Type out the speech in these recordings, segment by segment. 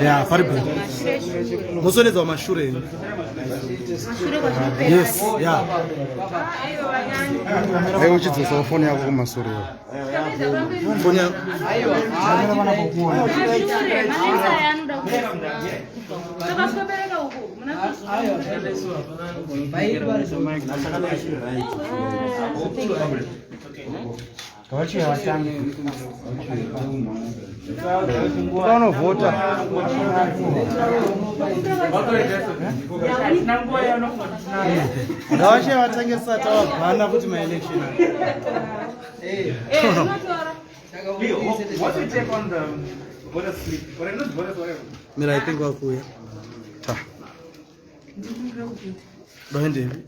Yeah, Faribu. Musole wa mashure. Yes, yeah. Ayo uchitse so phone yako kuma mashure. Phone yako. Don't vote. Ngawashe watengesa tawabhana kuti my election. What's your take on the voter slip? Whatever. Mira, I think wakuya. Bahende.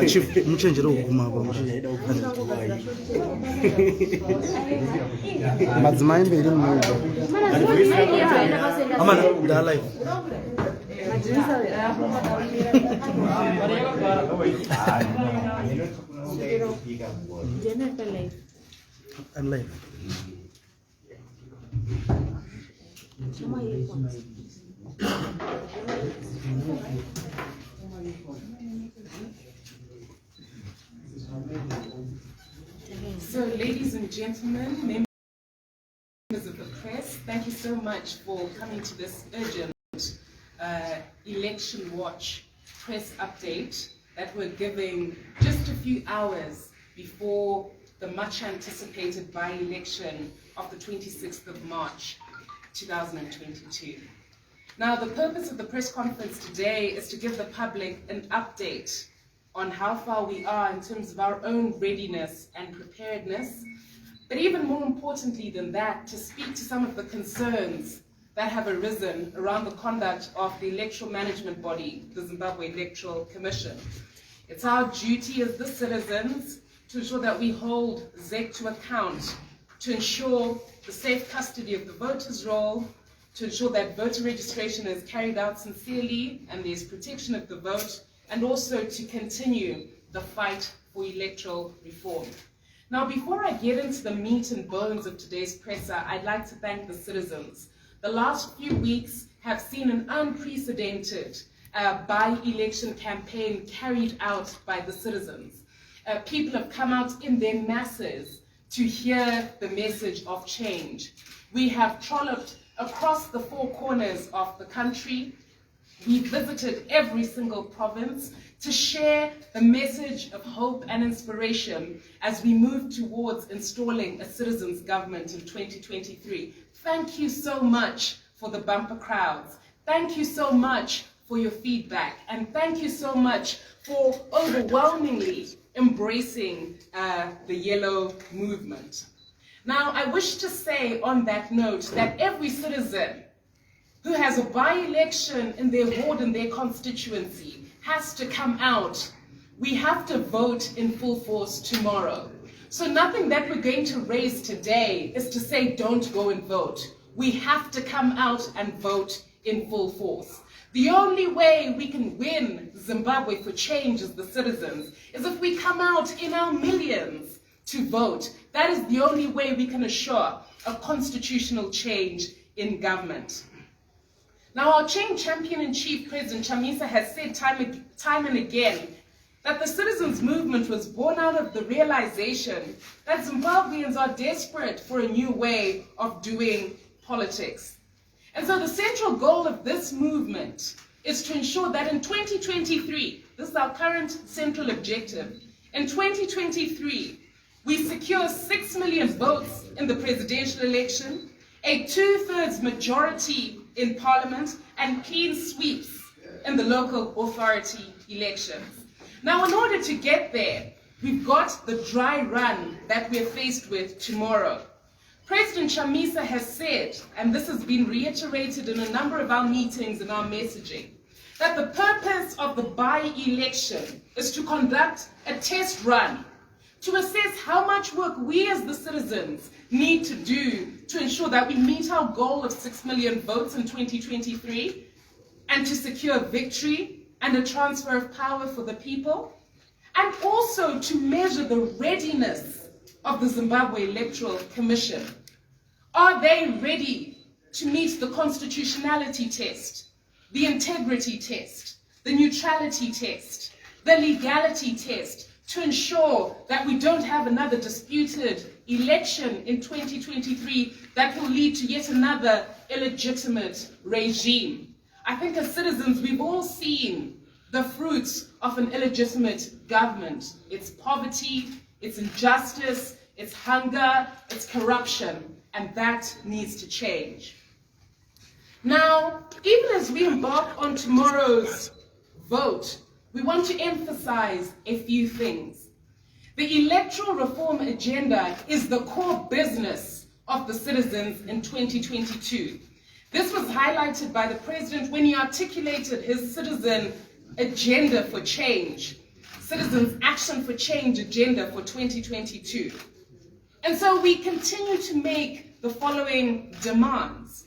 Chief, mchenjero ukuma hapa. Madzimai mbiri mmoja. Amana, da live. I'm live. So, ladies and gentlemen, members of the press, thank you so much for coming to this urgent election watch press update that we're giving just a few hours before the much anticipated by-election of the 26th of March 2022. Now, the purpose of the press conference today is to give the public an update on how far we are in terms of our own readiness and preparedness, but even more importantly than that, to speak to some of the concerns that have arisen around the conduct of the electoral management body, the Zimbabwe Electoral Commission. It's our duty as the citizens to ensure that we hold ZEC to account, to ensure the safe custody of the voters' roll, to ensure that voter registration is carried out sincerely and there's protection of the vote, and also to continue the fight for electoral reform. Now, before I get into the meat and bones of today's presser, I'd like to thank the citizens. The last few weeks have seen an unprecedented by-election campaign carried out by the citizens. People have come out in their masses to hear the message of change. We have trolloped across the four corners of the country. We visited every single province to share the message of hope and inspiration as we move towards installing a citizens' government in 2023. Thank you so much for the bumper crowds. Thank you so much for your feedback. And thank you so much for overwhelmingly embracing the yellow movement. Now, I wish to say on that note that every citizen who has a by-election in their ward and their constituency has to come out. We have to vote in full force tomorrow. So nothing that we're going to raise today is to say don't go and vote. We have to come out and vote in full force. The only way we can win Zimbabwe for change as the citizens is if we come out in our millions to vote. That is the only way we can assure a constitutional change in government. Now, our champion-in-chief, President Chamisa, has said time and again that the citizens' movement was born out of the realization that Zimbabweans are desperate for a new way of doing politics. And so the central goal of this movement is to ensure that in 2023, this is our current central objective, in 2023, we secure 6 million votes in the presidential election, a 2/3 majority in parliament, and clean sweeps in the local authority elections. Now, in order to get there, we've got the dry run that we're faced with tomorrow. President Chamisa has said, and this has been reiterated in a number of our meetings and our messaging, that the purpose of the by-election is to conduct a test run to assess how much work we as the citizens need to do to ensure that we meet our goal of 6 million votes in 2023 and to secure victory and a transfer of power for the people, and also to measure the readiness of the Zimbabwe Electoral Commission? Are they ready to meet the constitutionality test, the integrity test, the neutrality test, the legality test, to ensure that we don't have another disputed election in 2023 that will lead to yet another illegitimate regime? I think as citizens, we've all seen the fruits of an illegitimate government. It's poverty, it's injustice, it's hunger, it's corruption, and that needs to change. Now, even as we embark on tomorrow's vote, we want to emphasize a few things. The electoral reform agenda is the core business of the citizens in 2022. This was highlighted by the President when he articulated his citizen agenda for change, Citizens Action for Change agenda for 2022. And so we continue to make the following demands.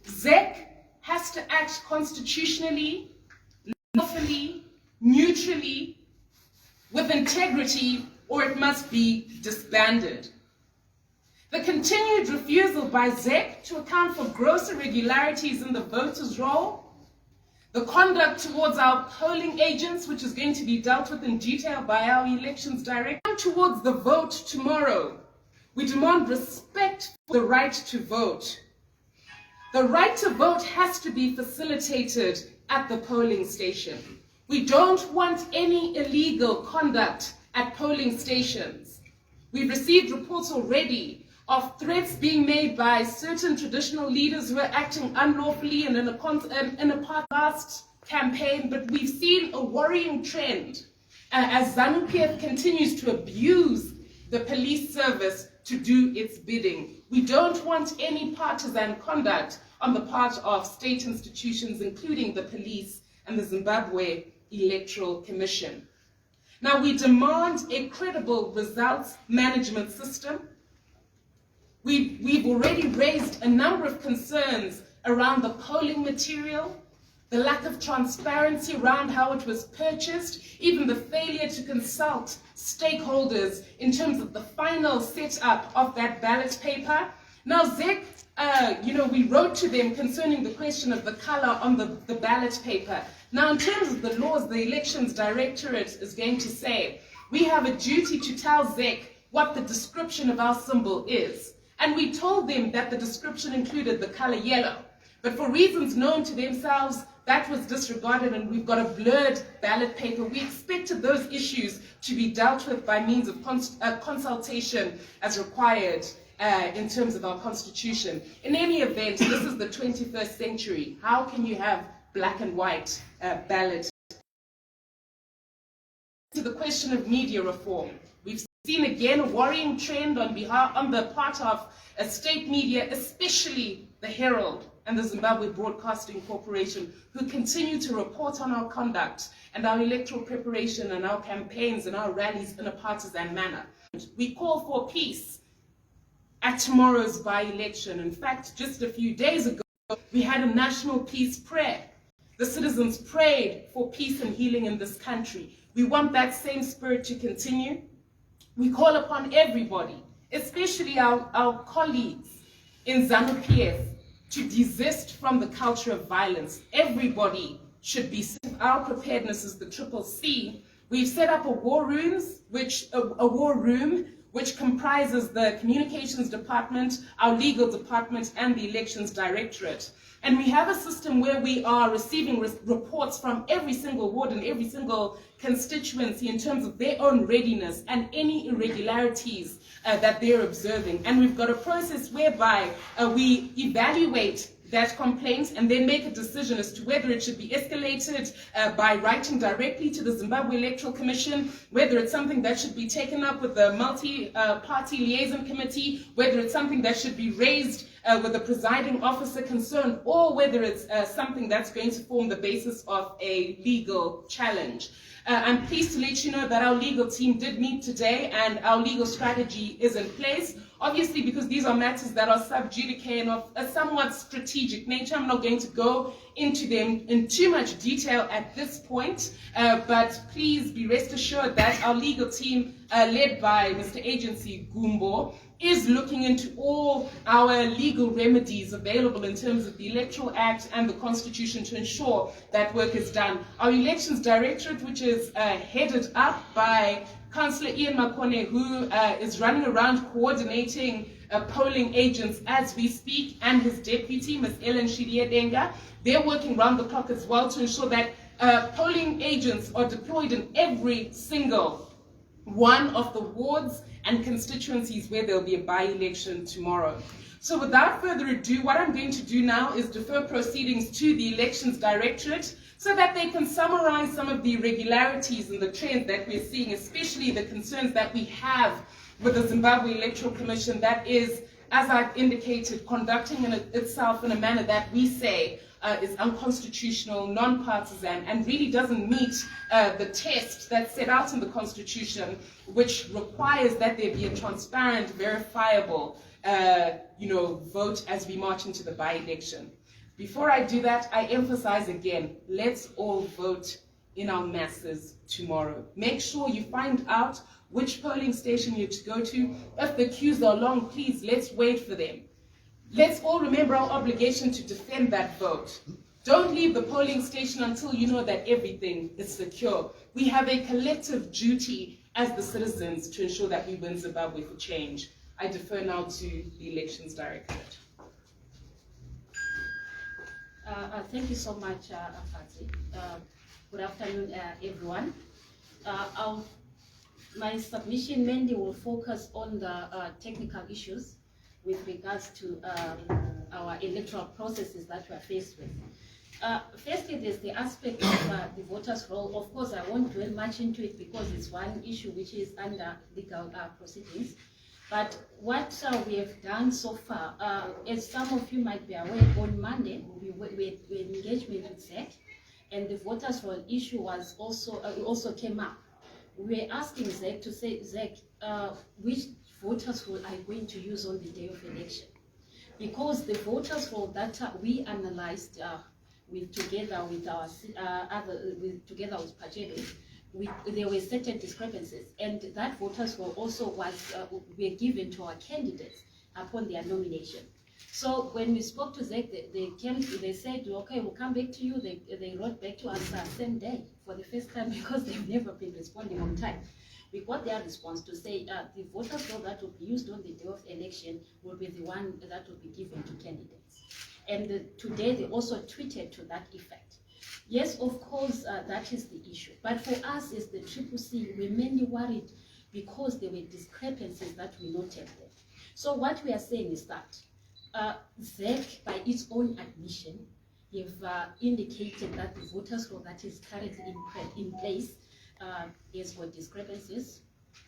ZEC has to act constitutionally, lawfully, neutrally, with integrity, or it must be disbanded. The continued refusal by ZEC to account for gross irregularities in the voters' roll, the conduct towards our polling agents, which is going to be dealt with in detail by our elections director. Towards the vote tomorrow, we demand respect for the right to vote. The right to vote has to be facilitated at the polling station. We don't want any illegal conduct at polling stations. We've received reports already of threats being made by certain traditional leaders who are acting unlawfully and in a past campaign, but we've seen a worrying trend as ZANU-PF continues to abuse the police service to do its bidding. We don't want any partisan conduct on the part of state institutions, including the police and the Zimbabwe Electoral Commission. Now, we demand a credible results management system. We've already raised a number of concerns around the polling material, the lack of transparency around how it was purchased, even the failure to consult stakeholders in terms of the final setup of that ballot paper. Now, ZEC, we wrote to them concerning the question of the color on the ballot paper. Now, in terms of the laws, the Elections Directorate is going to say, we have a duty to tell ZEC what the description of our symbol is. And we told them that the description included the color yellow. But for reasons known to themselves, that was disregarded and we've got a blurred ballot paper. We expected those issues to be dealt with by means of consultation as required in terms of our constitution. In any event, this is the 21st century. How can you have black and white ballot? To the question of media reform, we've seen again a worrying trend on the part of state media, especially the Herald and the Zimbabwe Broadcasting Corporation, who continue to report on our conduct and our electoral preparation and our campaigns and our rallies in a partisan manner. We call for peace at tomorrow's by-election. In fact, just a few days ago, we had a national peace prayer. The citizens prayed for peace and healing in this country. We want that same spirit to continue. We call upon everybody, especially our colleagues in ZANU-PF, to desist from the culture of violence. Everybody should be safe. Our preparedness is the CCC. We've set up a war room, which comprises the Communications Department, our Legal Department, and the Elections Directorate. And we have a system where we are receiving reports from every single ward and every single constituency in terms of their own readiness and any irregularities that they're observing. And we've got a process whereby we evaluate that complaint and then make a decision as to whether it should be escalated by writing directly to the Zimbabwe Electoral Commission, whether it's something that should be taken up with the multi-party liaison committee, whether it's something that should be raised with the presiding officer concerned, or whether it's something that's going to form the basis of a legal challenge. I'm pleased to let you know that our legal team did meet today and our legal strategy is in place. Obviously, because these are matters that are sub judice and of a somewhat strategic nature, I'm not going to go into them in too much detail at this point, but please be rest assured that our legal team, led by Mr. Agency Gumbo, is looking into all our legal remedies available in terms of the Electoral Act and the Constitution to ensure that work is done. Our Elections Directorate, which is headed up by Councillor Ian Makone, who is running around coordinating polling agents as we speak, and his deputy, Ms. Ellen Shiriedenga, they're working round the clock as well to ensure that polling agents are deployed in every single one of the wards and constituencies where there'll be a by-election tomorrow. So without further ado, what I'm going to do now is defer proceedings to the Elections Directorate so that they can summarize some of the irregularities and the trends that we're seeing, especially the concerns that we have with the Zimbabwe Electoral Commission that is, as I've indicated, conducting itself in a manner that we say is unconstitutional, non-partisan, and really doesn't meet the test that's set out in the Constitution, which requires that there be a transparent, verifiable, vote as we march into the by-election. Before I do that, I emphasize again, let's all vote in our masses tomorrow. Make sure you find out which polling station you're to go to. If the queues are long, please, let's wait for them. Let's all remember our obligation to defend that vote. Don't leave the polling station until you know that everything is secure. We have a collective duty as the citizens to ensure that we win Zimbabwe for change. I defer now to the Elections Directorate. Thank you so much, Fadzayi. Good afternoon, everyone. My submission mainly will focus on the technical issues with regards to our electoral processes that we are faced with. Firstly, there's the aspect of the voters' roll. Of course, I won't dwell much into it because it's one issue which is under legal proceedings. But what we have done so far, as some of you might be aware, on Monday we engagement with ZEC, and the voters' roll issue was also came up. We were asking ZEC to say, ZEC, which voters' roll are you going to use on the day of election? Because the voters' roll that we analyzed together with Pajero, there were certain discrepancies, and that voters roll also were given to our candidates upon their nomination. So when we spoke to ZEC, they said, okay, we'll come back to you. They wrote back to us same day for the first time because they've never been responding on time. We got their response to say the voters roll that will be used on the day of election will be the one that will be given to candidates. And today they also tweeted to that effect. Yes, of course, that is the issue. But for us as the CCC, we're mainly worried because there were discrepancies that we noted there. So what we are saying is that ZEC, by its own admission, have indicated that the voters roll that is currently in place has got discrepancies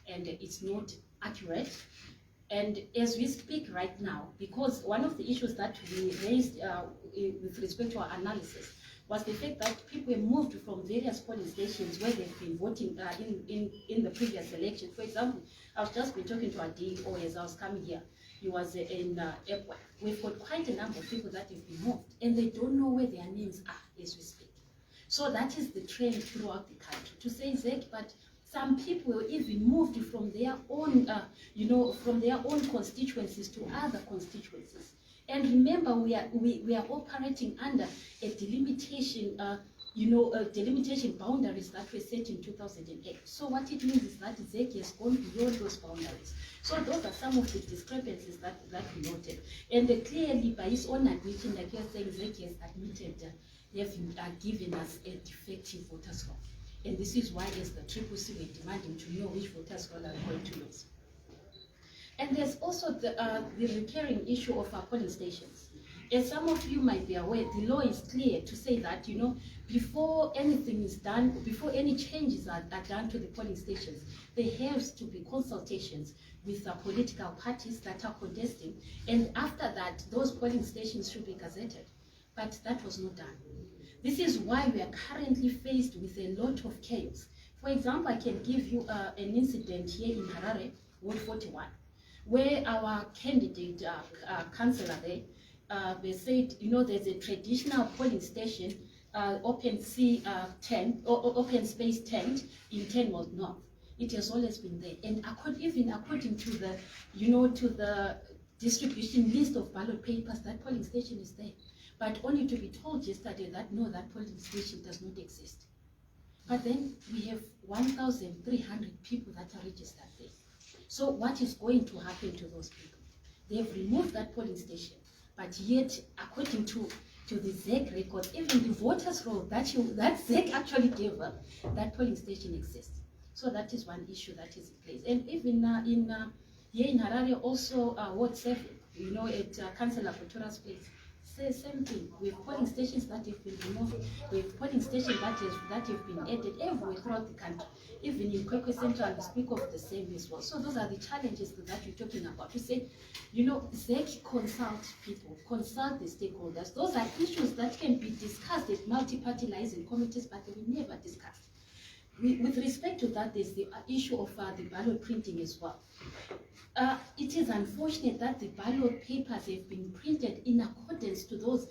and it's not accurate. And as we speak right now, because one of the issues that we raised with respect to our analysis was the fact that people were moved from various polling stations where they've been voting in the previous election. For example, I've just been talking to a DO as I was coming here. He was in airport. We've got quite a number of people that have been moved, and they don't know where their names are as we speak. So that is the trend throughout the country. To say that, but some people were even moved from their own, from their own constituencies to other constituencies. And remember, we are operating under a delimitation, delimitation boundaries that were set in 2008. So what it means is that ZEC has gone beyond those boundaries. So those are some of the discrepancies that we noted. And clearly, by his own admission, like you're saying, ZEC has admitted they have given us a defective voters roll. And this is why, as the CCC, we're demanding to know which voters roll are going to use. And there's also the recurring issue of our polling stations. As some of you might be aware, the law is clear to say that, before anything is done, before any changes are done to the polling stations, there has to be consultations with the political parties that are contesting. And after that, those polling stations should be gazetted. But that was not done. This is why we are currently faced with a lot of chaos. For example, I can give you an incident here in Harare, Ward 41. where our candidate, councillor there, they said, there's a traditional polling station, open open space tent in 10 North. It has always been there. And even according to the, to the distribution list of ballot papers, that polling station is there. But only to be told yesterday that no, that polling station does not exist. But then we have 1,300 people that are registered there. So what is going to happen to those people? They have removed that polling station, but yet, according to the ZEC records, even the voters roll that ZEC actually gave up, that polling station exists. So that is one issue that is in place. And even here in Harare, also Ward 7, at Councillor Kotora's place, same thing. We have polling stations that have been removed. We have polling stations that have been added everywhere throughout the country. Even in Kwekwe Central, we speak of the same as well. So those are the challenges that we're talking about. We say, ZEC consult people, consult the stakeholders. Those are issues that can be discussed at multi-party liaison committees, but they were never discussed. With respect to that, there's the issue of the ballot printing as well. It is unfortunate that the ballot papers have been printed in accordance to those,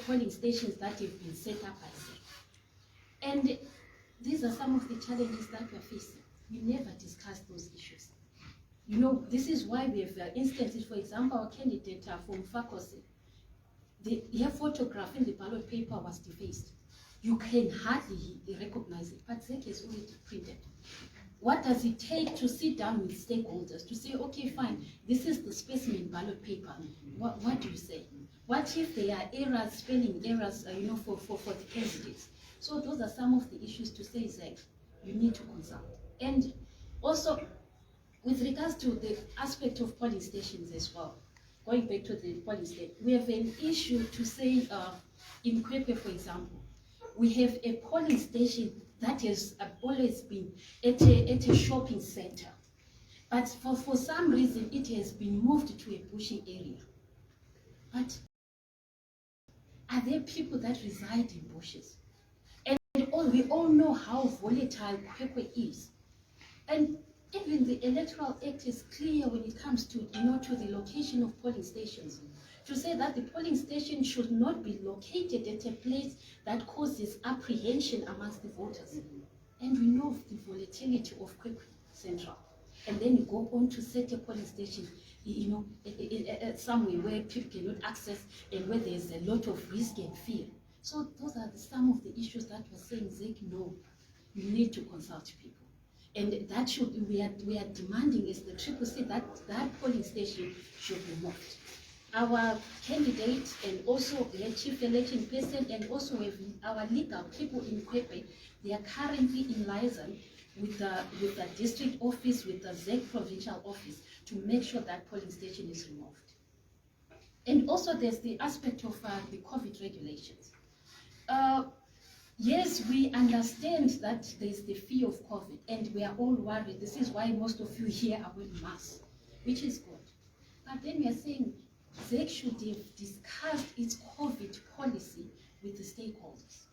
polling stations that have been set up by ZEC. And these are some of the challenges that we're facing. We never discussed those issues. This is why we have instances, for example, our candidate from Fakose, her photograph in the ballot paper was defaced. You can hardly recognize it, but ZEC has already printed. What does it take to sit down with stakeholders to say, okay, fine, this is the specimen ballot paper. What do you say? What if there are errors, spelling errors, for the candidates? So those are some of the issues to say, ZEC, you need to consult. And also, with regards to the aspect of polling stations as well, going back to the polling station, we have an issue to say, in Kwekwe, for example, we have a polling station that has always been at a shopping center. But for some reason, it has been moved to a bushy area. But are there people that reside in bushes? And we all know how volatile Kwekwe is. And even the Electoral Act is clear when it comes to, to the location of polling stations. To say that the polling station should not be located at a place that causes apprehension amongst the voters. And we know the volatility of Kwekwe Central. And then you go on to set a polling station, somewhere where people cannot access and where there's a lot of risk and fear. So those are some of the issues that we're saying, ZEC, no, you need to consult people. And that should, we are demanding is the CCC that polling station should be moved. Our candidate and also the chief election person and also our legal people in Kwekwe, they are currently in liaison with the district office, with the ZEC provincial office to make sure that polling station is removed. And also there's the aspect of the COVID regulations. Yes, we understand that there's the fear of COVID and we are all worried. This is why most of you here are wearing masks, which is good. But then we are saying ZEC should have discussed its COVID policy with the stakeholders.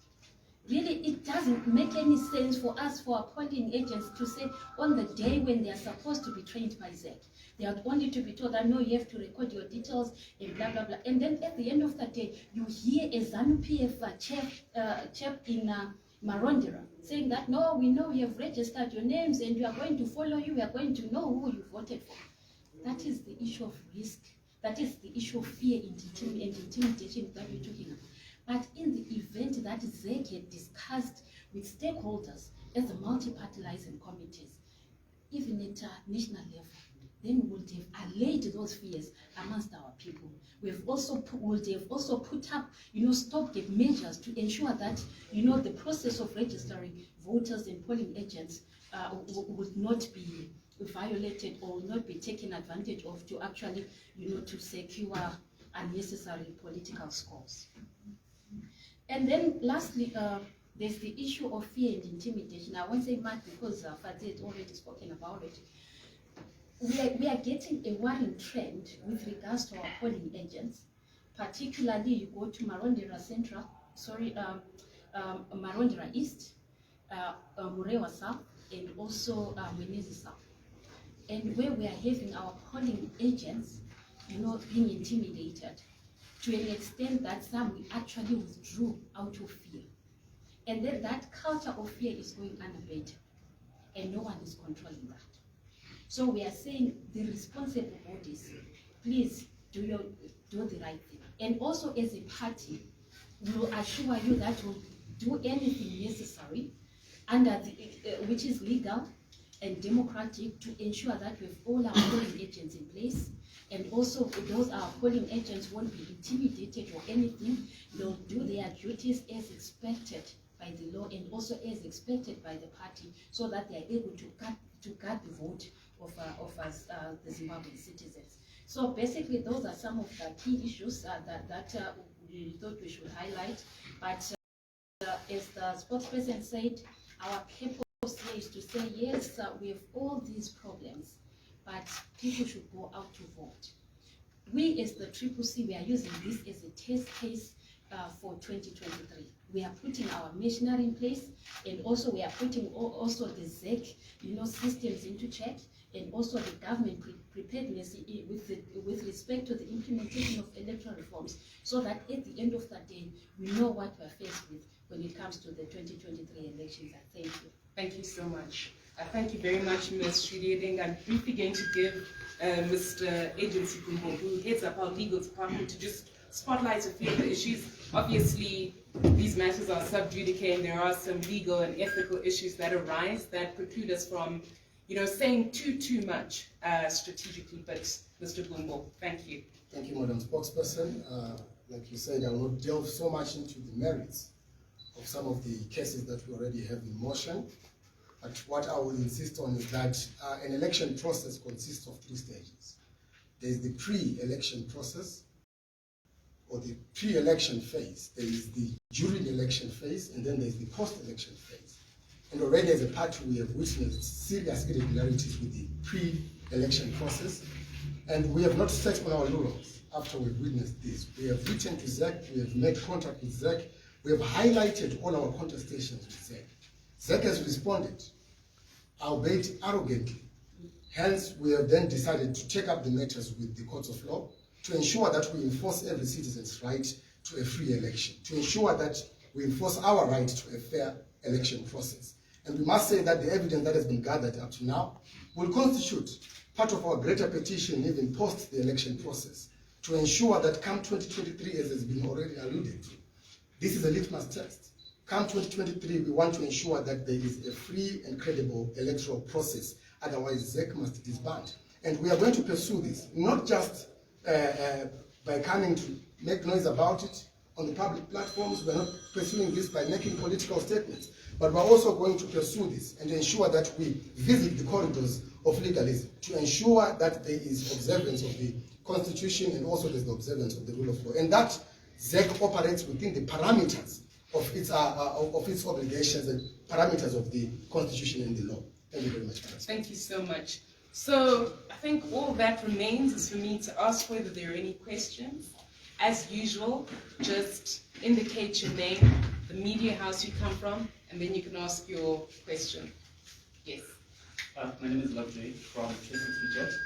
Really, it doesn't make any sense for us, for our polling agents, to say on the day when they are supposed to be trained by ZEC, they are only to be told that no, you have to record your details and blah, blah, blah. And then at the end of the day, you hear a ZANU-PF chap in Marondera saying that, no, we know you have registered your names and we are going to follow you, we are going to know who you voted for. That is the issue of risk. That is the issue of fear and intimidation that we're talking about. But in the event that ZEC had discussed with stakeholders as the multi-party liaison committees, even at national level, then we would have allayed those fears amongst our people. We have also would have also put up, stopgap measures to ensure that, the process of registering voters and polling agents would not be violated or not be taken advantage of to actually, to secure unnecessary political scores. And then lastly, there's the issue of fear and intimidation. I won't say much because Fadzayi had already spoken about it. We are getting a worrying trend with regards to our polling agents. Particularly, you go to Marondera Central, Marondera East, Murewa South, and also Menezi South. and where we are having our polling agents, being intimidated to an extent that some we actually withdrew out of fear. And then that culture of fear is going unabated, and no one is controlling that. So we are saying the responsible bodies, please do the right thing. And also as a party, we will assure you that we'll do anything necessary under which is legal and democratic to ensure that we have all our polling agents in place. And also those our polling agents won't be intimidated or anything. They'll do their duties as expected by the law and also as expected by the party, so that they are able to guard the vote of us, the Zimbabwean citizens. So basically, those are some of the key issues that we thought we should highlight. But as the spokesperson said, our purpose here is to say, yes, we have all these problems, but people should go out to vote. We as the CCC, we are using this as a test case for 2023. We are putting our machinery in place, and also we are putting also the ZEC, systems into check, and also the government preparedness with respect to the implementation of electoral reforms, so that at the end of the day, we know what we're faced with when it comes to the 2023 elections. Thank you. Thank you so much. Thank you very much, Ms. Shriding. I'm briefly going to give Mr. Agency Kumbo, who heads up our legal department, to just spotlight a few of the issues. Obviously, these matters are sub judice, and there are some legal and ethical issues that arise that preclude us from, saying too much strategically. But Mr. Kumbo, thank you. Thank you, Madam Spokesperson. Like you said, I will not delve so much into the merits of some of the cases that we already have in motion. But what I will insist on is that an election process consists of 3 stages. There is the pre-election process, or the pre-election phase. There is the during election phase, and then there is the post-election phase. And already as a party, we have witnessed serious irregularities with the pre-election process, and we have not sat on our laurels after we've witnessed this. We have written to ZEC, we have made contact with ZEC, we have highlighted all our contestations with ZEC. ZEC has responded, albeit arrogantly. Hence, we have then decided to take up the matters with the courts of law to ensure that we enforce every citizen's right to a free election, to ensure that we enforce our right to a fair election process. And we must say that the evidence that has been gathered up to now will constitute part of our greater petition even post the election process, to ensure that come 2023, as has been already alluded to, this is a litmus test. Come 2023, we want to ensure that there is a free and credible electoral process, otherwise ZEC must disband. And we are going to pursue this, not just by coming to make noise about it on the public platforms. We're not pursuing this by making political statements, but we're also going to pursue this and ensure that we visit the corridors of legalism to ensure that there is observance of the Constitution and also there's the observance of the rule of law. And that ZEC operates within the parameters of its obligations and parameters of the Constitution and the law. Thank you very much. Thank you so much. So I think all that remains is for me to ask whether there are any questions. As usual, just indicate your name, the media house you come from, and then you can ask your question. Yes. My name is Lovejoy from CCC.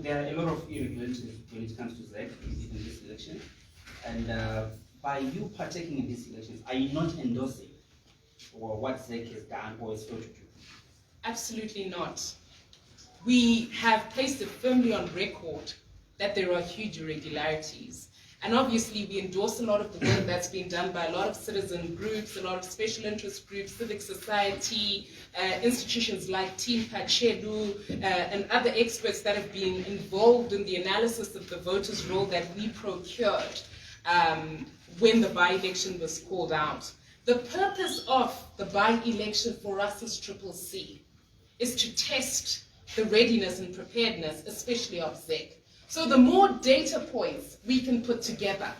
There are a lot of irregularities when it comes to ZEC in this election. And by you partaking in these elections, are you not endorsing what ZEC has done or is failed to do? Absolutely not. We have placed it firmly on record that there are huge irregularities. And obviously we endorse a lot of the work that's been done by a lot of citizen groups, a lot of special interest groups, civic society, institutions like Team Pachelu, and other experts that have been involved in the analysis of the voters' roll that we procured when the by-election was called out. The purpose of the by-election for us as CCC is to test the readiness and preparedness, especially of ZEC. So the more data points we can put together,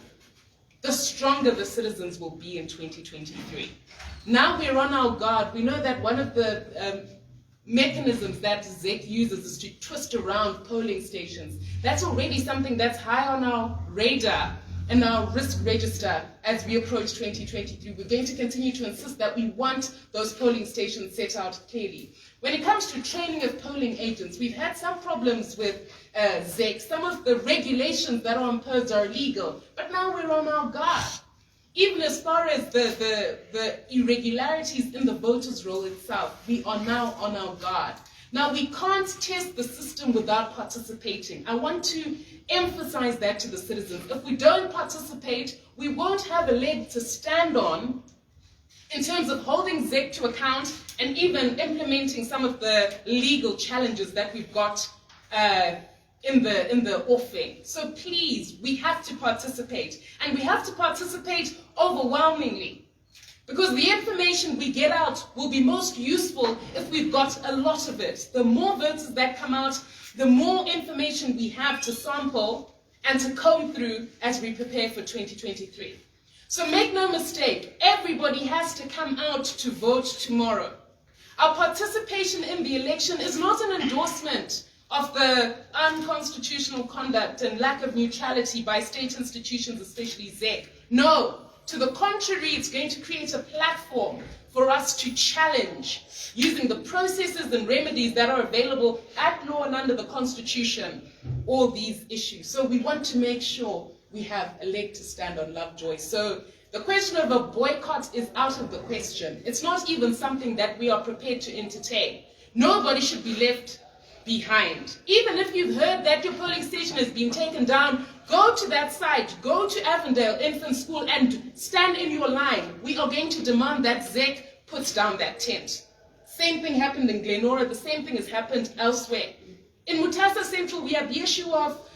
the stronger the citizens will be in 2023. Now we're on our guard. We know that one of the mechanisms that ZEC uses is to twist around polling stations. That's already something that's high on our radar. in our risk register as we approach 2023. We're going to continue to insist that we want those polling stations set out clearly. When it comes to training of polling agents, we've had some problems with ZEC. Some of the regulations that are imposed are illegal, but now we're on our guard. Even as far as the irregularities in the voters' roll itself, we are now on our guard. Now, we can't test the system without participating. I want to emphasize that to the citizens. If we don't participate, we won't have a leg to stand on in terms of holding ZEC to account and even implementing some of the legal challenges that we've got in the offing. So please, we have to participate, and we have to participate overwhelmingly, because the information we get out will be most useful if we've got a lot of it. The more voters that come out, the more information we have to sample and to comb through as we prepare for 2023. So make no mistake, everybody has to come out to vote tomorrow. Our participation in the election is not an endorsement of the unconstitutional conduct and lack of neutrality by state institutions, especially ZEC. No, to the contrary, it's going to create a platform for us to challenge, using the processes and remedies that are available at law and under the Constitution, all these issues. So we want to make sure we have a leg to stand on, Lovejoy. So the question of a boycott is out of the question. It's not even something that we are prepared to entertain. Nobody should be left behind. Even if you've heard that your polling station has been taken down, go to that site, go to Avondale Infant School and stand in your line. We are going to demand that ZEC puts down that tent. Same thing happened in Glenora, the same thing has happened elsewhere. In Mutasa Central, we have the issue of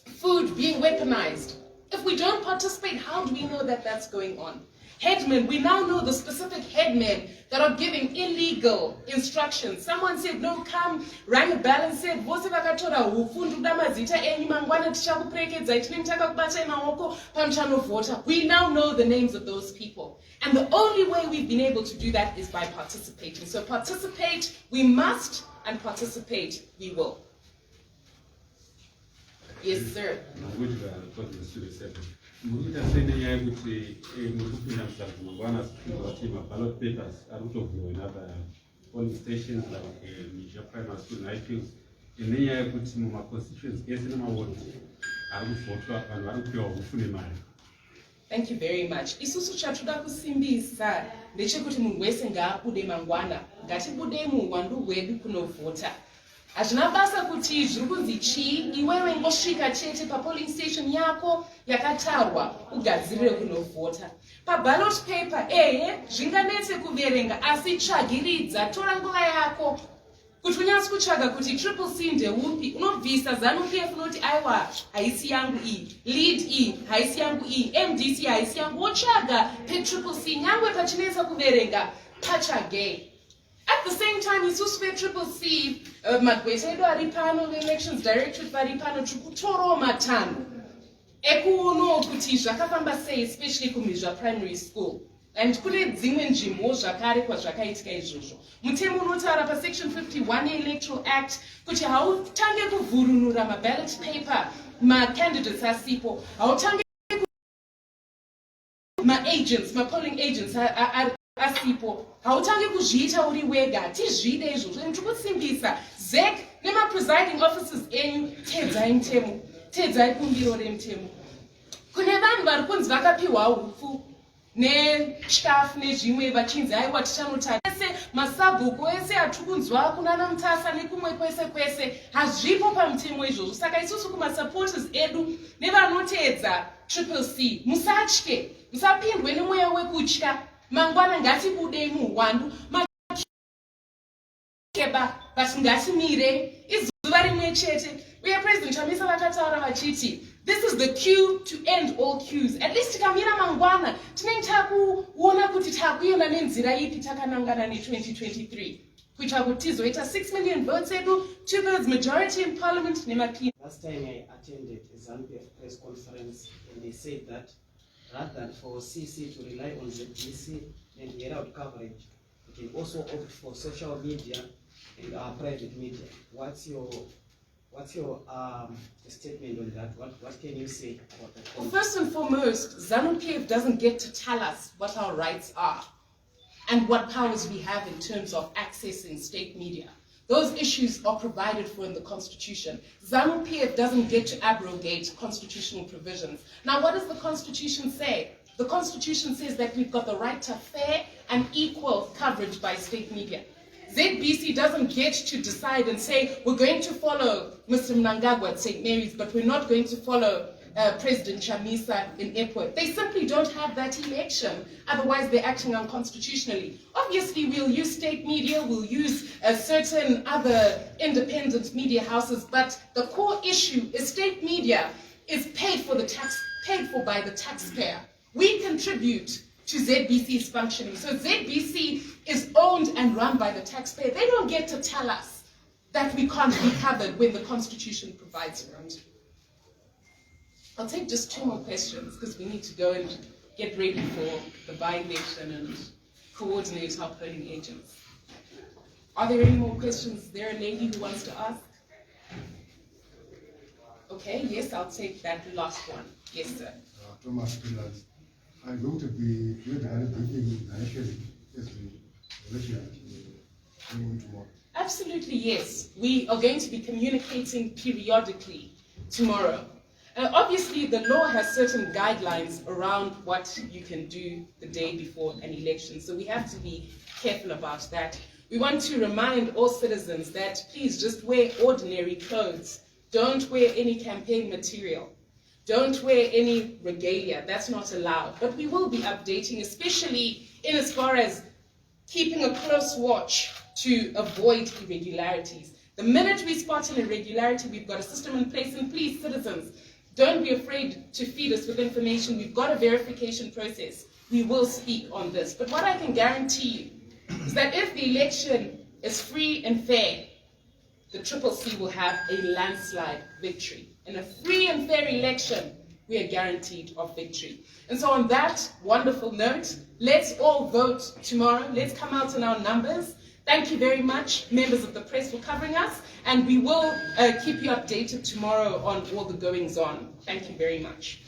food being weaponized. If we don't participate, how do we know that that's going on? Headmen, we now know the specific headmen that are giving illegal instructions. Someone said, no, come, rang a bell and said, Vose vakatora hufundu damazita enyi mangwana tichakuperekedza itinenge takakubata maoko pamuchanovhota. We now know the names of those people. And the only way we've been able to do that is by participating. So participate, we must, and participate, we will. Yes, sir. Murikuita senenyaya yekuti murikupinda musarudzo mangwana kuti maballot papers ari kutovhurwa inother polling stations like Mizha Primary School neIfields, nenyaya yekuti mumaconstituency ese nemaward ari kuvhotwa vanhu vari kupiwa hufu nemari. Thank you very much. Isusu chatoda kusimbisa ndechekuti munhu wese ngaabude mangwana, ngatibudei muhwandu hwedu kunovhota. Hazvina basa kuti zviri kunzi chii, iwewe ngosvika chete papolling station yako yakatarwa ugadzirire kunovhota. Paballot paper, zvinganetse kuverenga, asi tsvagiridza, tora nguva yako kuti unyatsi kutsvaga kuti triple C ndeupi, unobvisa ZANU-PF unoti aiwa haisi yangu iyi, lead E haisi yangu iyi, MDC haisi yangu, wotsvaga petriple C nyangwe pachinetsa kuverenga patsvagei. At the same time, isusu Triple C, magweta edu ari pano, the elections directorate vari pano, tikutorowo matanho ekuonawo kuti zvakafamba sei, especially kuMizha Primary School. And kune dzimwe nzvimbo zvakare kwazvakaitika izvozvo. Mutemo unotaura pasection 51 yeElectoral Act kuti hautange kuvhurunura maballot paper macandidates asipo, hautange polling agents asipo, hautange kuzviita uri wega, tizvide izvozvo. Ndikusimbisa ZEC nema-presiding officers enyu, tedzai mutemo, tedzai kumbiro remutemo. Kune vanhu vari kunzi vakapiwa hupfu nechikafu nezvimwe vachinzi aiwa tichanotara ese masabhuku ese atiri kunzwa kunana Mutasa nekumwe kwese kwese hazvipo pamutemo izvozvo. Saka isusu kumasupporters edu nevanotedza Triple C, musatye, musapindwe nemweya wekutya. Mangwana ngatibudei muhwandu, makeba basi ngatimire izuva rimwe chete. Uye President Chamisa vakataura vachiti, this is the cue to end all queues. At least tikamira mangwana tinenge takuona kuti takuenda nenzira ipi takanangana ne2023 kuitira kuti tizoita 6 million votes edu, 2/3 majority in parliament nemapindu. Last time I attended a ZANU-PF press conference and they said that rather than for CC to rely on the DC and the out coverage, we can also opt for social media and our private media. What's your What's your statement on that? What can you say about that? Well, first and foremost, ZANU-PF doesn't get to tell us what our rights are and what powers we have in terms of accessing state media. Those issues are provided for in the Constitution. ZANU-PF doesn't get to abrogate constitutional provisions. Now, what does the Constitution say? The Constitution says that we've got the right to fair and equal coverage by state media. ZBC doesn't get to decide and say, we're going to follow Mr. Mnangagwa at St. Mary's, but we're not going to follow President Chamisa in Epworth. They simply don't have that election. Otherwise, they're acting unconstitutionally. Obviously, we'll use state media, we'll use certain other independent media houses, but the core issue is state media is paid for by the taxpayer. We contribute to ZBC's functioning. So ZBC is owned and run by the taxpayer. They don't get to tell us that we can't be covered when the Constitution provides for it. I'll take just 2 more questions because we need to go and get ready for the by-election and coordinate our polling agents. Are there any more questions? Is there a lady who wants to ask? Okay, yes, I'll take that last one. Yes, sir. Thomas Pillars. I'm going to be doing the election as the election tomorrow. Absolutely, yes. We are going to be communicating periodically tomorrow. Obviously, the law has certain guidelines around what you can do the day before an election, so we have to be careful about that. We want to remind all citizens that please just wear ordinary clothes. Don't wear any campaign material. Don't wear any regalia. That's not allowed. But we will be updating, especially in as far as keeping a close watch to avoid irregularities. The minute we spot an irregularity, we've got a system in place, and please, citizens, don't be afraid to feed us with information. We've got a verification process. We will speak on this. But what I can guarantee you is that if the election is free and fair, the CCC will have a landslide victory. In a free and fair election, we are guaranteed of victory. And so on that wonderful note, let's all vote tomorrow. Let's come out in our numbers. Thank you very much, members of the press, for covering us, and we will keep you updated tomorrow on all the goings on. Thank you very much.